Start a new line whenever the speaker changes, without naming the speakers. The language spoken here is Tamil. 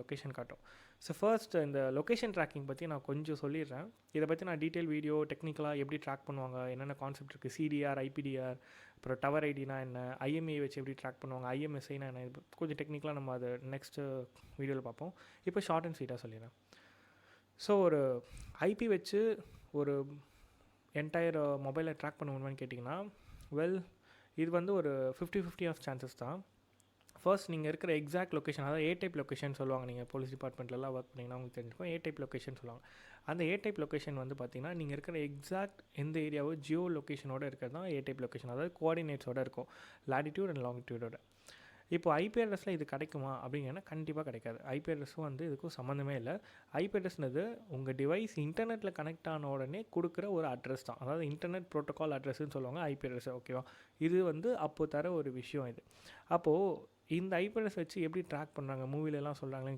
லொக்கேஷன் காட்டும். ஸோ ஃபர்ஸ்ட் இந்த லொக்கேஷன் ட்ராக்கிங் பற்றி நான் கொஞ்சம் சொல்லிடுறேன். இதை பற்றி நான் டீட்டெயில் வீடியோ டெக்னிக்கலாக எப்படி ட்ராக் பண்ணுவாங்க, என்னென்ன கான்செப்ட் இருக்குது, சிடிஆர், ஐபிடிஆர், அப்புறம் டவர் ஐடினா என்ன, ஐஎம்ஏ வச்சு எப்படி ட்ராக் பண்ணுவாங்க, ஐஎம்எஸ்ஐனா என்ன, இது கொஞ்சம் டெக்னிக்கலாக நம்ம அதை நெக்ஸ்ட்டு வீடியோவில் பார்ப்போம். இப்போ ஷார்ட் அண்ட் ஸ்வீட்டாக சொல்லிடுறேன். ஸோ ஒரு ஐபி வச்சு ஒரு என்டையர் மொபைலை ட்ராக் பண்ண முடியுமான்னு கேட்டிங்கன்னா, இது வந்து ஒரு 50-50 ஆஃப் சான்சஸ் தான். ஃபர்ஸ்ட் நீங்கள் இருக்கிற எக்ஸாக்ட் லொக்கேஷன், அதாவது ஏ டைப் லொக்கேஷன் சொல்லுவாங்க. நீங்கள் போலீஸ் டிபார்ட்மெண்ட்லலாம் ஒர்க் பண்ணிங்கன்னா உங்களுக்கு தெரிஞ்சுக்கும். ஏ டைப் லொக்கேஷன் சொல்லுவாங்க. அந்த ஏ டைப் லொக்கேஷன் வந்து பார்த்திங்கன்னா, நீங்கள் இருக்கிற எக்ஸாக்ட் எந்த ஏரியாவோ ஜியோ லொக்கேஷனோட இருக்கிறது தான் ஏ டைப் லொக்கேஷன். அதாவது கோஆர்டினேட்ஸோடு இருக்கும், லாட்டிடியூட் அண்ட் லாங்கிடியூடோட. இப்போ ஐபி அட்ரஸில் இது கிடைக்குமா அப்படிங்கன்னா கண்டிப்பாக கிடைக்காது. ஐபி அட்ரஸும் வந்து இதுக்கும் சம்மந்தமே இல்லை. ஐபி அட்ரஸ்னது உங்கள் டிவைஸ் இன்டர்நெட்டில் கனெக்ட் ஆன உடனே கொடுக்குற ஒரு அட்ரஸ் தான். அதாவது இன்டர்நெட் ப்ரோட்டோகால் அட்ரஸ்ன்னு சொல்லுவாங்க ஐபி அட்ரஸ். ஓகேவா? இது வந்து அப்போது தர ஒரு விஷயம் இது. அப்போது இந்த ஐபி அட்ரஸ் வச்சு எப்படி ட்ராக் பண்ணுறாங்க, மூவிலெலாம் சொல்கிறாங்களே